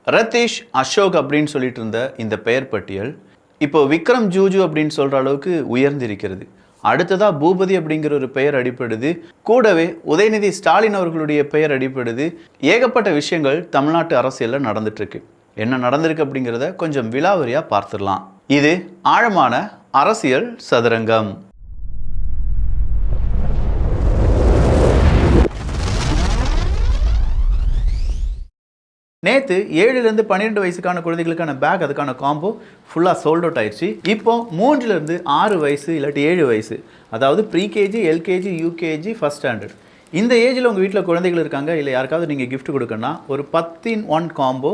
ரதீஷ் அசோக் அப்படின்னு சொல்லிட்டு இருந்த இந்த பெயர் பட்டியல் இப்போ விக்ரம் ஜூஜு அப்படின்னு சொல்ற அளவுக்கு உயர்ந்திருக்கிறது. அடுத்ததா பூபதி அப்படிங்கிற ஒரு பெயர் அடிப்படுது. கூடவே உதயநிதி ஸ்டாலின் அவர்களுடைய பெயர் அடிப்படுது. ஏகப்பட்ட விஷயங்கள் தமிழ்நாட்டு அரசியலில் நடந்துட்டு இருக்கு. என்ன நடந்திருக்கு அப்படிங்கிறத கொஞ்சம் விலாவரியா பார்த்துடலாம். இது ஆழமான அரசியல் சதுரங்கம். நேற்று 7லேருந்து 12 வயசுக்கான குழந்தைகளுக்கான பேக் அதுக்கான காம்போ ஃபுல்லாக சோல்ட் அவுட் ஆயிடுச்சு. இப்போ 3லேருந்து 6 வயசு இல்லாட்டி 7 வயசு, அதாவது pre-KG, LKG, UKG, first standard இந்த ஏஜில் உங்கள் வீட்டில் குழந்தைகள் இருக்காங்க, இல்லை யாருக்காவது நீங்கள் கிஃப்ட் கொடுக்கணும்னா ஒரு 10-in-1 காம்போ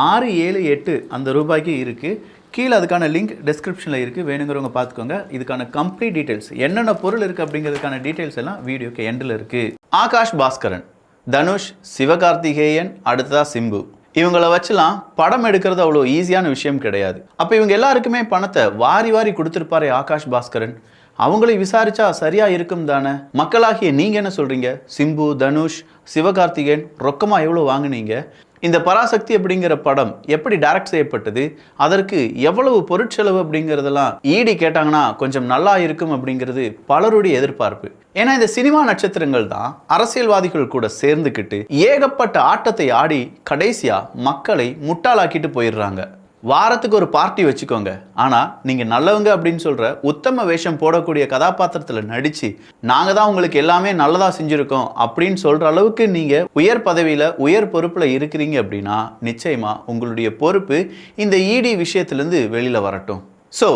6, 7, 8 அந்த ரூபாய்க்கு இருக்குது. கீழே அதுக்கான லிங்க் டிஸ்கிரிப்ஷனில் இருக்குது, வேணுங்கிறவங்க பார்த்துக்கோங்க. இதுக்கான கம்ப்ளீட் டீட்டெயில்ஸ் என்னென்ன பொருள் இருக்குது அப்படிங்கிறதுக்கான டீட்டெயில்ஸ் எல்லாம் வீடியோக்கு எண்டில் இருக்குது. ஆகாஷ் பாஸ்கரன், தனுஷ், சிவகார்த்திகேயன், அடுத்ததாக சிம்பு, இவங்கள வச்சுலாம் படம் எடுக்கிறது அவ்வளோ ஈஸியான விஷயம் கிடையாது. அப்போ இவங்க எல்லாருக்குமே பணத்தை வாரி வாரி கொடுத்துருப்பாரு ஆகாஷ் பாஸ்கரன். அவங்களை விசாரிச்சா சரியா இருக்கும் தானே? மக்களாகிய நீங்க என்ன சொல்றீங்க? சிம்பு, தனுஷ், சிவகார்த்திகேயன் ரொக்கமா எவ்வளோ வாங்கினீங்க? இந்த பராசக்தி அப்படிங்கிற படம் எப்படி டைரக்ட் செய்யப்பட்டது? அதற்கு எவ்வளவு பொருட்செலவு அப்படிங்கிறதெல்லாம் ஈடி கேட்டாங்கன்னா கொஞ்சம் நல்லா இருக்கும் அப்படிங்கிறது பலருடைய எதிர்பார்ப்பு. ஏன்னா இந்த சினிமா நட்சத்திரங்கள் தான் அரசியல்வாதிகள் கூட சேர்ந்துக்கிட்டு ஏகப்பட்ட ஆட்டத்தை ஆடி கடைசியா மக்களை முட்டாளாக்கிட்டு போயிடுறாங்க. வாரத்துக்கு ஒரு பார்ட்டி வச்சுக்கோங்க, ஆனால் நீங்கள் நல்லவங்க அப்படின்னு சொல்கிற உத்தம வேஷம் போடக்கூடிய கதாபாத்திரத்தில் நடித்து நாங்கள் தான் உங்களுக்கு எல்லாமே நல்லதாக செஞ்சுருக்கோம் அப்படின்னு சொல்கிற அளவுக்கு நீங்கள் உயர் பதவியில் உயர் பொறுப்பில் இருக்கிறீங்க அப்படின்னா நிச்சயமாக உங்களுடைய பொறுப்பு இந்த இடி விஷயத்துலேருந்து வெளியில் வரட்டும். ஸோ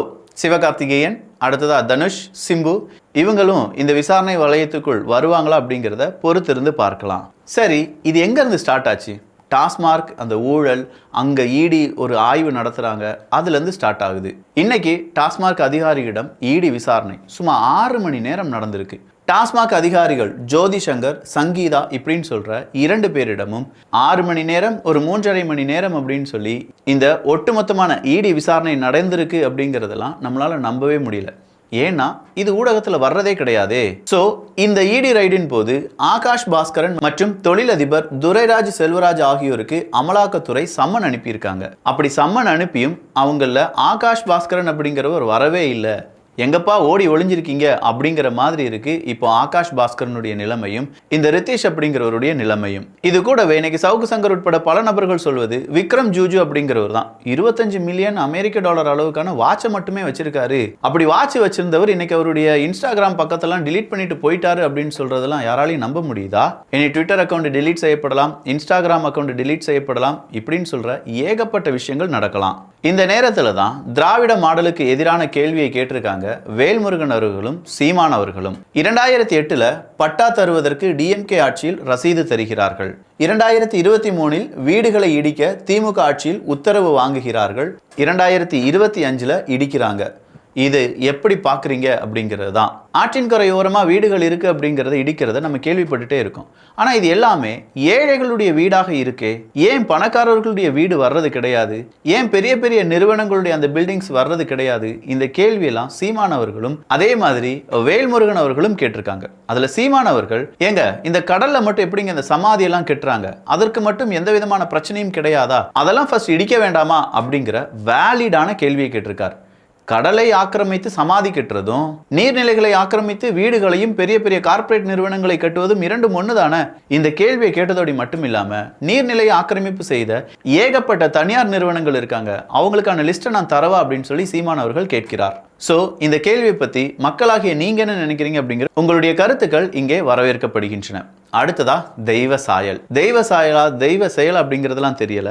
சிவகார்த்திகேயன், அடுத்ததாக தனுஷ், சிம்பு இவங்களும் இந்த விசாரணை வளையத்துக்குள் வருவாங்களா அப்படிங்கிறத பொறுத்திருந்து பார்க்கலாம். சரி, இது எங்கேருந்து ஸ்டார்ட் ஆச்சு? டாஸ்மார்க் அந்த ஊழல், அங்கே இடி ஒரு ஆய்வு நடத்துகிறாங்க, அதுலேருந்து ஸ்டார்ட் ஆகுது. இன்னைக்கு டாஸ்மார்க் அதிகாரிகளிடம் இடி விசாரணை சும்மா 6 மணி நேரம் நடந்திருக்கு. டாஸ்மாக் அதிகாரிகள் ஜோதி சங்கர், சங்கீதா இப்படின்னு சொல்கிற 2 பேரிடமும் 6 மணி நேரம், ஒரு 3.5 மணி நேரம் அப்படின்னு சொல்லி இந்த ஒட்டுமொத்தமான இடி விசாரணை நடந்திருக்கு அப்படிங்கிறதெல்லாம் நம்மளால் நம்பவே முடியல. ஏன்னா இது ஊடகத்தில் வர்றதே கிடையாதே. ஸோ இந்த இடி ரைடின் போது ஆகாஷ் பாஸ்கரன் மற்றும் தொழிலதிபர் துரைராஜ் செல்வராஜ் ஆகியோருக்கு அமலாக்கத்துறை சம்மன் அனுப்பியிருக்காங்க. அப்படி சம்மன் அனுப்பியும் அவங்கள ஆகாஷ் பாஸ்கரன் அப்படிங்கிறவர் வரவே இல்லை. எங்கப்பா ஓடி ஒளிஞ்சிருக்கீங்க அப்படிங்கிற மாதிரி இருக்கு இப்போ ஆகாஷ் பாஸ்கரனுடைய நிலைமையும் இந்த ரித்தீஷ் அப்படிங்கிறவருடைய நிலைமையும். இது கூடவே இன்னைக்கு சவுக்கு சங்கர் உட்பட பல நபர்கள் சொல்வது விக்ரம் ஜூஜு அப்படிங்கிறவர் தான் 25 மில்லியன் அமெரிக்க டாலர் அளவுக்கான வாட்சை மட்டுமே வச்சிருக்காரு. அப்படி வாட்ச் வச்சிருந்தவர் இன்னைக்கு அவருடைய இன்ஸ்டாகிராம் பக்கத்தெல்லாம் டிலீட் பண்ணிட்டு போயிட்டாரு அப்படின்னு சொல்றதெல்லாம் யாராலையும் நம்ப முடியுதா? இனி ட்விட்டர் அக்கௌண்ட் டிலீட் செய்யப்படலாம், இன்ஸ்டாகிராம் அக்கௌண்ட் டிலீட் செய்யப்படலாம், இப்படின்னு சொல்ற ஏகப்பட்ட விஷயங்கள் நடக்கலாம். இந்த நேரத்துல தான் திராவிட மாடலுக்கு எதிரான கேள்வியை கேட்டிருக்காங்க வேல்முருகன் அவர்களும் சீமான் அவர்களும். 2008ல் பட்டா தருவதற்கு டிஎம்கே ஆட்சியில் ரசீது தருகிறார்கள். 2023இல் வீடுகளை இடிக்க திமுக ஆட்சியில் உத்தரவு வாங்குகிறார்கள். 2025ல் இடிக்கிறாங்க. இது எப்படி பார்க்குறீங்க அப்படிங்கிறது தான். ஆற்றின் கரையோரமாக வீடுகள் இருக்குது அப்படிங்கிறத இடிக்கிறத நம்ம கேள்விப்பட்டுட்டே இருக்கோம். ஆனால் இது எல்லாமே ஏழைகளுடைய வீடாக இருக்கே, ஏன் பணக்காரர்களுடைய வீடு வர்றது கிடையாது? ஏன் பெரிய பெரிய நிறுவனங்களுடைய அந்த பில்டிங்ஸ் வர்றது கிடையாது? இந்த கேள்வியெல்லாம் சீமானவர்களும் அதே மாதிரி வேல்முருகன் அவர்களும் கேட்டிருக்காங்க. அதில் சீமானவர்கள், ஏங்க இந்த கடல்ல மட்டும் எப்படிங்க இந்த சமாதியெல்லாம் கெட்டுறாங்க, அதற்கு மட்டும் எந்த விதமான பிரச்சனையும் கிடையாதா? அதெல்லாம் ஃபர்ஸ்ட் இடிக்க வேண்டாமா அப்படிங்கிற வேலிடான கேள்வியை கேட்டிருக்கார். கடலை ஆக்கிரமித்து சமாதி கட்டுறதும் நீர்நிலைகளை ஆக்கிரமித்து வீடுகளையும் பெரிய பெரிய கார்ப்பரேட் நிறுவனங்களை கட்டுவதும் 2 ஒன்று தானே? இந்த கேள்வியை கேட்டதோடு மட்டும் இல்லாம நீர்நிலையை ஆக்கிரமிப்பு செய்த ஏகப்பட்ட தனியார் நிறுவனங்கள் இருக்காங்க, அவங்களுக்கான லிஸ்ட்டை நான் தரவா அப்படின்னு சொல்லி சீமான் அவர்கள் கேட்கிறார். ஸோ இந்த கேள்வியை பற்றி மக்களாகிய நீங்க என்ன நினைக்கிறீங்க அப்படிங்கிற உங்களுடைய கருத்துக்கள் இங்கே வரவேற்கப்படுகின்றன. அடுத்ததா தெய்வ சாயல். தெய்வ சாயலா தெய்வ செயல் அப்படிங்கிறதுலாம் தெரியல.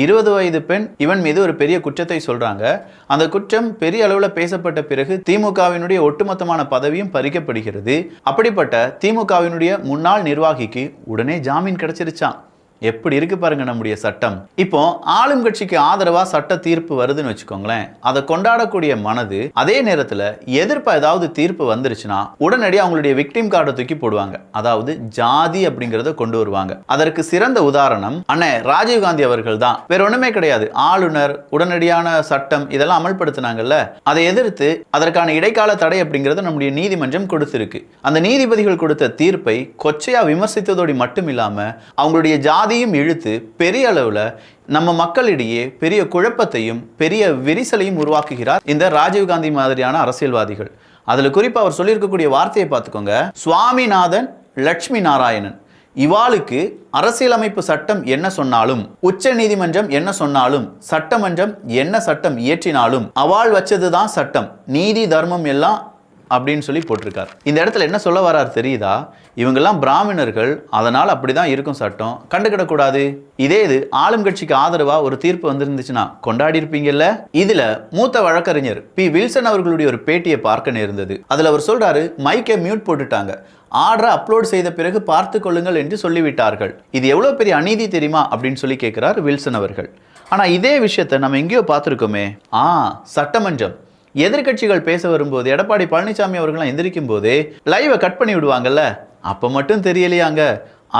20 வயது பெண் இவன் மீது ஒரு பெரிய குற்றத்தை சொல்றாங்க. அந்த குற்றம் பெரிய அளவில் பேசப்பட்ட பிறகு திமுகவினுடைய ஒட்டுமொத்தமான பதவியும் பறிக்கப்படுகிறது. அப்படிப்பட்ட திமுகவினுடைய முன்னாள் நிர்வாகிக்கு உடனே ஜாமீன் கிடைச்சிருச்சான். எப்படி இருக்கு பாருங்க நம்முடைய சட்டம். இப்போ ஆளும் கட்சிக்கு ஆதரவா சட்ட தீர்ப்பு வருதுன்னு வச்சுக்கோங்களேன், அதை கொண்டாடக்கூடிய மனது அதே நேரத்தில் எதிர்ப்பா ஏதாவது தீர்ப்பு வந்துருச்சுன்னா உடனடியாக அவங்களுடைய விக்டிம் கார்டை தூக்கி போடுவாங்க, அதாவது ஜாதி அப்படிங்கிறத கொண்டு வருவாங்க. அதற்கு சிறந்த உதாரணம் அண்ணன் ராஜீவ்காந்தி அவர்கள் தான். வேற ஒண்ணுமே கிடையாது. ஆளுநர் உடனடியான சட்டம் இதெல்லாம் அமல்படுத்தினாங்கல்ல, அதை எதிர்த்து அதற்கான இடைக்கால தடை அப்படிங்கிறத நம்முடைய நீதிமன்றம் கொடுத்திருக்கு. அந்த நீதிபதிகள் கொடுத்த தீர்ப்பை கொச்சையா விமர்சித்ததோடு மட்டும் இல்லாம அவங்களுடைய ஜாதி அதையும் இழுத்து பெரிய அளவில் நம்ம மக்களிடையே பெரிய குழப்பத்தையும் பெரிய விரிசலையும் உருவாக்குகிறார் இந்த ராஜீவ்காந்தி மாதிரியான அரசியல்வாதிகள். அதில் குறிப்பாக அவர் சொல்லியிருக்கக்கூடிய வார்த்தையை பார்த்துக்கோங்க. சுவாமிநாதன் லட்சுமி நாராயணன் இவாளுக்கு அரசியலமைப்பு சட்டம் என்ன சொன்னாலும், உச்ச நீதிமன்றம் என்ன சொன்னாலும், சட்டமன்றம் என்ன சட்டம் இயற்றினாலும் அவள் வச்சதுதான் சட்டம், நீதி தர்மம் எல்லாம் அப்படின்னு சொல்லி போட்டிருக்கார். இந்த இடத்துல என்ன சொல்ல வரார் தெரியுதா? இவங்கெல்லாம் பிராமணர்கள், அதனால் அப்படிதான் இருக்கும் சட்டம், கண்டுக்கிடக்கூடாது. இதே இது ஆளும் கட்சிக்கு ஆதரவா ஒரு தீர்ப்பு வந்திருந்துச்சுன்னா கொண்டாடி இருப்பீங்கல்ல. இதுல மூத்த வழக்கறிஞர் பி வில்சன் அவர்களுடைய ஒரு பேட்டியை பார்க்க நேர்ந்தது. அதுல அவர் சொல்றாரு, மைக்கை மியூட் போட்டுட்டாங்க, ஆர்டரை அப்லோட் செய்த பிறகு பார்த்து கொள்ளுங்கள் என்று சொல்லிவிட்டார்கள். இது எவ்வளவு பெரிய அநீதி தெரியுமா அப்படின்னு சொல்லி கேட்கிறார் வில்சன் அவர்கள். ஆனா இதே விஷயத்தை நம்ம எங்கேயோ பார்த்துருக்கோமே. சட்டமன்றம் எதிர்கட்சிகள் பேச வரும்போது எடப்பாடி பழனிசாமி அவர்கள் எந்திரிக்கும் போதே லைவை கட் பண்ணி விடுவாங்கல்ல, அப்ப மட்டும் தெரியலையாங்க,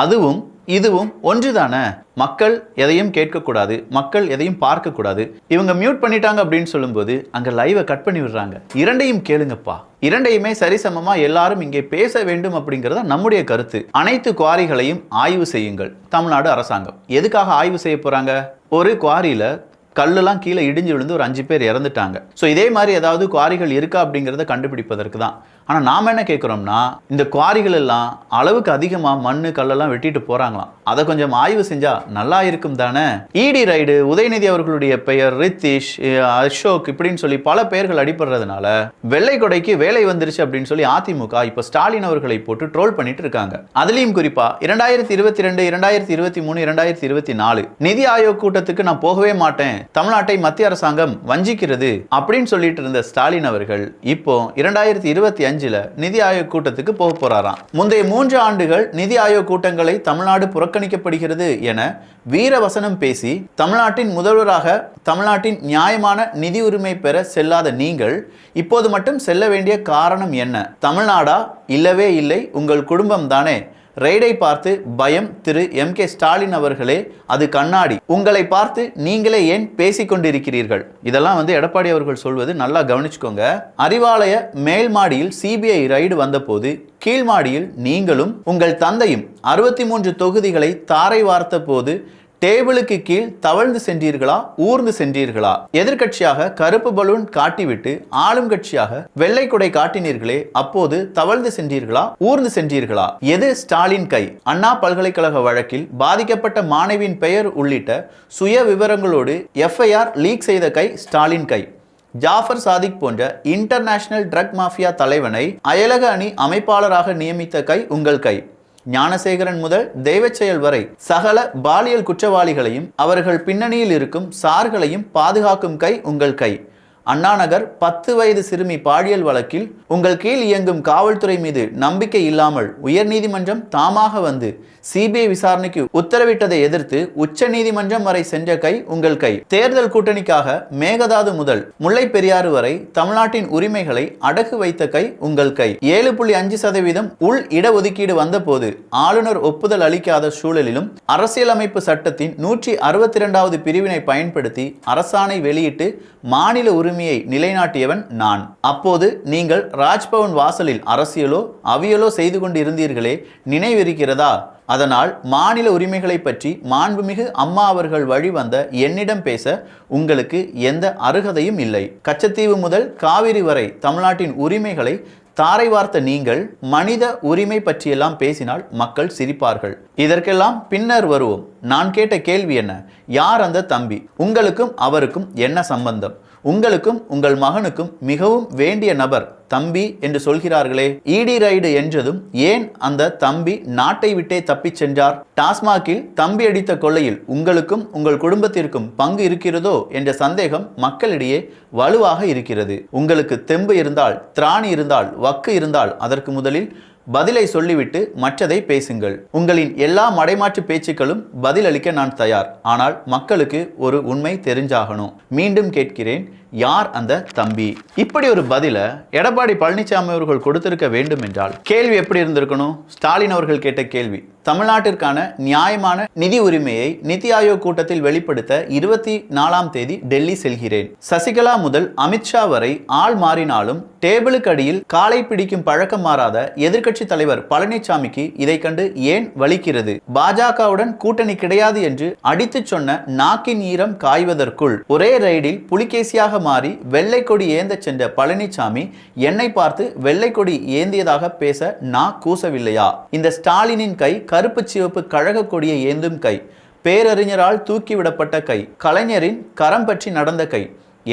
அதுவும் இதுவும் ஒன்றுதானே. மக்கள் எதையும் கேட்கக்கூடாது, மக்கள் எதையும் பார்க்கக்கூடாது, இவங்க மியூட் பண்ணிட்டாங்க அப்படின்னு சொல்லும்போது அங்க லைவை கட் பண்ணி விடுறாங்க. இரண்டையும் கேளுங்கப்பா, இரண்டையுமே சரிசமமா எல்லாரும் இங்கே பேச வேண்டும் அப்படிங்கிறத நம்முடைய கருத்து. அனைத்து குவாரிகளையும் ஆய்வு செய்யுங்கள். தமிழ்நாடு அரசாங்கம் எதுக்காக ஆய்வு செய்ய போறாங்க? ஒரு குவாரியில கல்லெல்லாம் கீழே இடிஞ்சு விழுந்து ஒரு 5 பேர் இறந்துட்டாங்க. ஸோ இதே மாதிரி ஏதாவது குவாரிகள் இருக்கா அப்படிங்கிறத கண்டுபிடிப்பதற்கு தான். ஆனால் நாம் என்ன கேட்குறோம்னா, இந்த குவாரிகள் எல்லாம் அளவுக்கு அதிகமாக மண்ணு கல்லெல்லாம் வெட்டிட்டு போகிறாங்களாம், அதை கொஞ்சம் ஆய்வு செஞ்சா நல்லா இருக்கும் தானே. இடி ரைடு, உதயநிதி அவர்களுடைய பெயர், ரித்திஷ், அசோக் இப்படின்னு சொல்லி பல பெயர்கள் அடிப்படுறதுனால வெள்ளை கொடைக்கு வேலை வந்துருச்சு அப்படின்னு சொல்லி அதிமுக இப்போ ஸ்டாலின் அவர்களை போட்டு ட்ரோல் பண்ணிட்டு இருக்காங்க. அதுலேயும் குறிப்பா 2022, 2023, 2024 நிதி ஆயோக் கூட்டத்துக்கு நான் போகவே மாட்டேன், தமிழ்நாட்டை மத்திய அரசாங்கம் வஞ்சிக்கிறது அப்படின்னு சொல்லிட்டு இருந்த ஸ்டாலின் அவர்கள் இப்போ 2025 நிதி ஆயோக் கூட்டத்துக்கு போக போறாராம். முந்தைய 3 ஆண்டுகள் நிதி ஆயோக் கூட்டங்களை தமிழ்நாடு புறக்கணிக்கப்படுகிறது என வீரவசனம் பேசி தமிழ்நாட்டின் முதல்வராக தமிழ்நாட்டின் நியாயமான நிதி உரிமை பெற செல்லாத நீங்கள் இப்போது மட்டும் செல்ல வேண்டிய காரணம் என்ன? தமிழ்நாடா? இல்லவே இல்லை, உங்கள் குடும்பம் தானே. ரெய்டை பார்த்து பயம் திரு MK ஸ்டாலின் அவர்களே, அது கண்ணாடி. உங்களை பார்த்து நீங்களே ஏன் பேசிக்கொண்டிருக்கிறீர்கள்? இதெல்லாம் எடப்பாடி அவர்கள் சொல்வது நல்லா கவனிச்சுக்கோங்க. அறிவாலய மேல் மாடியில் CBI ரைடு வந்தபோது கீழ் மாடியில் நீங்களும் உங்கள் தந்தையும் 63 தொகுதிகளை தாரை வார்த்த போது டேபிளுக்கு கீழ் தவழ்ந்து சென்றீர்களா, ஊர்ந்து சென்றீர்களா? எதிர்கட்சியாக கருப்பு பலூன் காட்டிவிட்டு ஆளும் கட்சியாக வெள்ளை கொடை காட்டினீர்களே, அப்போது தவழ்ந்து சென்றீர்களா, ஊர்ந்து சென்றீர்களா? எது ஸ்டாலின் கை? அண்ணா பல்கலைக்கழக வழக்கில் பாதிக்கப்பட்ட மாணவியின் பெயர் உள்ளிட்ட சுய விவரங்களோடு FIR லீக் செய்த கை ஸ்டாலின் கை. ஜாஃபர் சாதிக் போன்ற இன்டர்நேஷனல் ட்ரக் மாஃபியா தலைவனை அயலக அணி அமைப்பாளராக நியமித்த கை உங்கள் கை. ஞானசேகரன் முதல் தெய்வச்செயல் வரை சகல பாலியல் குற்றவாளிகளையும் அவர்கள் பின்னணியில் இருக்கும் சார்களையும் பாதுகாக்கும் கை உங்கள் கை. அண்ணாநகர் 10 வயது சிறுமி பாலியல் வழக்கில் உங்கள் கீழ் இயங்கும் காவல்துறை மீது நம்பிக்கை இல்லாமல் உயர்நீதிமன்றம் தாமாக வந்து CBI விசாரணைக்கு உத்தரவிட்டதை எதிர்த்து உச்ச நீதிமன்றம் வரை சென்ற கை உங்கள் கை. தேர்தல் கூட்டணிக்காக மேகதாது முதல் முல்லை பெரியாறு வரை தமிழ்நாட்டின் உரிமைகளை அடகு வைத்த கை உங்கள் கை. 7.5% உள் இடஒதுக்கீடு வந்த போது ஆளுநர் ஒப்புதல் அளிக்காத சூழலிலும் அரசியலமைப்பு சட்டத்தின் 162வது பிரிவினை பயன்படுத்தி அரசாணை வெளியிட்டு மாநில உரிமையை நிலைநாட்டியவன் நான். அப்போது நீங்கள் ராஜ்பவன் வாசலில் அரசியலோ அவியலோ செய்து கொண்டு இருந்தீர்களே, நினைவிருக்கிறதா? அதனால் மாநில உரிமைகளை பற்றி மாண்புமிகு அம்மா அவர்கள் வழி வந்த என்னிடம் பேச உங்களுக்கு எந்த அருகதையும் இல்லை. கச்சத்தீவு முதல் காவிரி வரை தமிழ்நாட்டின் உரிமைகளை தாரை வார்த்த நீங்கள் மனித உரிமை பற்றியெல்லாம் பேசினால் மக்கள் சிரிப்பார்கள். இதற்கெல்லாம் பின்னர் வருவோம். நான் கேட்ட கேள்வி என்ன? யார் அந்த தம்பி? உங்களுக்கும் அவருக்கும் என்ன சம்பந்தம்? உங்களுக்கும் உங்கள் மகனுக்கும் மிகவும் வேண்டிய நபர் தம்பி என்று சொல்கிறார்களே. இடி ரைடு என்றதும் ஏன் அந்த தம்பி நாட்டை விட்டே தப்பிச் சென்றார்? டாஸ்மாகில் தம்பி அடித்த கொள்ளையில் உங்களுக்கும் உங்கள் குடும்பத்திற்கும் பங்கு இருக்கிறதோ என்ற சந்தேகம் மக்களிடையே வலுவாக இருக்கிறது. உங்களுக்கு தெம்பு இருந்தால், திராணி இருந்தால், வக்கு இருந்தால் அதற்கு முதலில் பதிலை சொல்லிவிட்டு மற்றதை பேசுங்கள். உங்களின் எல்லா மடைமாற்று பேச்சுக்களும் பதில் அளிக்க நான் தயார். ஆனால் மக்களுக்கு ஒரு உண்மை தெரிஞ்சாகணும். மீண்டும் கேட்கிறேன், யார் அந்த தம்பி? இப்படி ஒரு பதில எடப்பாடி பழனிசாமி அவர்கள் கொடுத்திருக்க வேண்டும் என்றால் கேள்வி எப்படி இருந்திருக்கணும்? ஸ்டாலின் அவர்கள் கேட்ட கேள்வி தமிழ்நாட்டிற்கான நியாயமான நிதி உரிமையை நிதி ஆயோக் கூட்டத்தில் வெளிப்படுத்த 24ஆம் தேதி டெல்லி செல்கிறேன். சசிகலா முதல் அமித்ஷா வரை ஆள் மாறினாலும் டேபிளுக்கு அடியில் காலை பிடிக்கும் பழக்கம் மாறாத எதிர்க்கட்சி தலைவர் பழனிசாமிக்கு இதை கண்டு ஏன் வலிக்கிறது? பாஜகவுடன் கூட்டணி கிடையாது என்று அடித்து சொன்ன நாக்கின் ஈரம் காய்வதற்குள் ஒரே ரைடில் புலிகேசியாக மாறி வெள்ளை கொடி ஏந்த சென்ற பழனிசாமி என்னை பார்த்து வெள்ளை கொடி ஏந்தியதாக பேச நான் கூசவில்லையா? இந்த ஸ்டாலினின் கை கருப்பு சிவப்பு கழக கொடியை ஏந்தும் கை, பேரறிஞரால் தூக்கிவிடப்பட்ட கை, கலைஞரின் கரம் பற்றி நடந்த கை.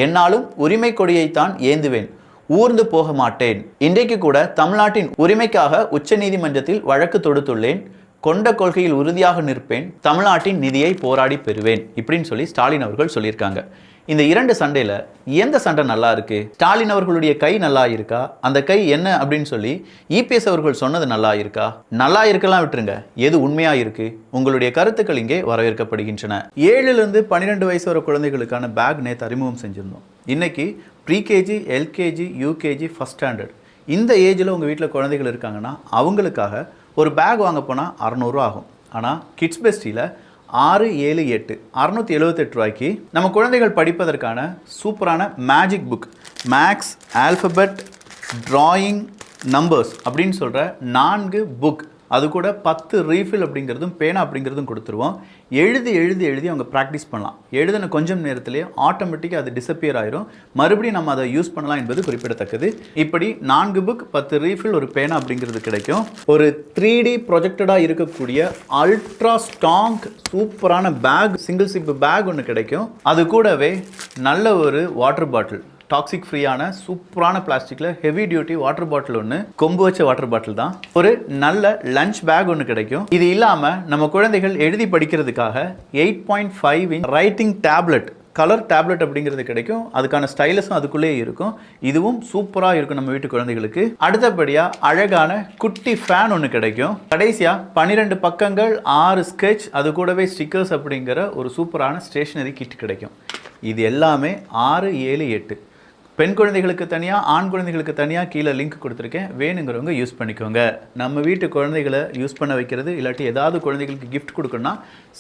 என்னாலும் உரிமை கொடியைத்தான் ஏந்துவேன், ஊர்ந்து போக மாட்டேன். இன்றைக்கு கூட தமிழ்நாட்டின் உரிமைக்காக உச்சநீதிமன்றத்தில் வழக்கு தொடுத்துள்ளேன். கொண்ட கொள்கையில் உறுதியாக நிற்பேன், தமிழ்நாட்டின் நிதியை போராடி பெறுவேன் இப்படின்னு சொல்லி ஸ்டாலின் அவர்கள் சொல்லியிருக்காங்க. இந்த இரண்டு சண்டையில் எந்த சண்டை நல்லா இருக்கு? ஸ்டாலின் அவர்களுடைய கை நல்லா இருக்கா? அந்த கை என்ன அப்படின்னு சொல்லி இபிஎஸ் அவர்கள் சொன்னது நல்லா இருக்கா? நல்லா இருக்கலாம் விட்டுருங்க, எது உண்மையா இருக்கு? உங்களுடைய கருத்துக்கள் இங்கே வரவேற்கப்படுகின்றன. 7லிருந்து 12 வயசு வரை குழந்தைகளுக்கான பேக் நேற்று அறிமுகம் செஞ்சிருந்தோம். இன்னைக்கு pre-KG, LKG, UKG, first standard இந்த ஏஜில் உங்கள் வீட்டில் குழந்தைகள் இருக்காங்கன்னா அவங்களுக்காக ஒரு பேக் வாங்க போனால் 600 ரூபா ஆகும். ஆனால் கிட்ஸ் பெஸ்டியில் 6, 7, 8 678 ரூபாய்க்கு நம்ம குழந்தைகள் படிப்பதற்கான சூப்பரான magic book, maths, alphabet, drawing, numbers அப்படின்னு சொல்கிற 4 புக், அது கூட 10 ரீஃபில் அப்படிங்கிறதும் பேனா அப்படிங்கிறதும் கொடுத்துருவோம். எழுதி எழுதி எழுதி அவங்க ப்ராக்டிஸ் பண்ணலாம். எழுதின கொஞ்சம் நேரத்திலே ஆட்டோமேட்டிக்காக அது டிஸப்பியர் ஆயிரும். மறுபடியும் நம்ம அதை யூஸ் பண்ணலாம் என்பது குறிப்பிடத்தக்கது. இப்படி 4 புக், 10 ரீஃபில், ஒரு பேனா அப்படிங்கிறது கிடைக்கும். ஒரு 3D ப்ரொஜெக்டடாக இருக்கக்கூடிய அல்ட்ரா ஸ்ட்ராங் சூப்பரான பேக், சிங்கிள் சிப் பேக் ஒன்று கிடைக்கும். அது கூடவே நல்ல ஒரு வாட்டர் பாட்டில், டாக்ஸிக் ஃப்ரீயான சூப்பரான பிளாஸ்டிக்கில் ஹெவி டியூட்டி வாட்டர் பாட்டில் ஒன்று, கொம்பு வச்ச வாட்டர் பாட்டில் தான். ஒரு நல்ல லஞ்ச் பேக் ஒன்று கிடைக்கும். இது இல்லாமல் நம்ம குழந்தைகள் எழுதி படிக்கிறதுக்காக 8.5 inch writing tablet, colour tablet அப்படிங்கிறது கிடைக்கும். அதுக்கான ஸ்டைலஸும் அதுக்குள்ளே இருக்கும். இதுவும் சூப்பராக இருக்கும் நம்ம வீட்டு குழந்தைகளுக்கு. அடுத்தபடியாக அழகான குட்டி ஃபேன் ஒன்று கிடைக்கும். கடைசியாக 12 பக்கங்கள், 6 ஸ்கெட்ச், அது கூடவே ஸ்டிக்கர்ஸ் அப்படிங்கிற ஒரு சூப்பரான ஸ்டேஷனரி கிட் கிடைக்கும். இது எல்லாமே 6, 7, 8 பெண் குழந்தைகளுக்கு தனியாக, ஆண் குழந்தைகளுக்கு தனியாக கீழே லிங்க் கொடுத்துருக்கேன். வேணுங்கிறவங்க யூஸ் பண்ணிக்கோங்க. நம்ம வீட்டு குழந்தைகளை யூஸ் பண்ண வைக்கிறது, இல்லாட்டி ஏதாவது குழந்தைகளுக்கு கிஃப்ட் கொடுக்கணும்னா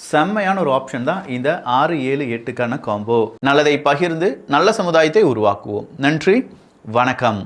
செம்மையான ஒரு ஆப்ஷன் தான் இந்த 6, 7, 8க்கான காம்போ. நல்லதை பகிர்ந்து நல்ல சமுதாயத்தை உருவாக்குவோம். நன்றி, வணக்கம்.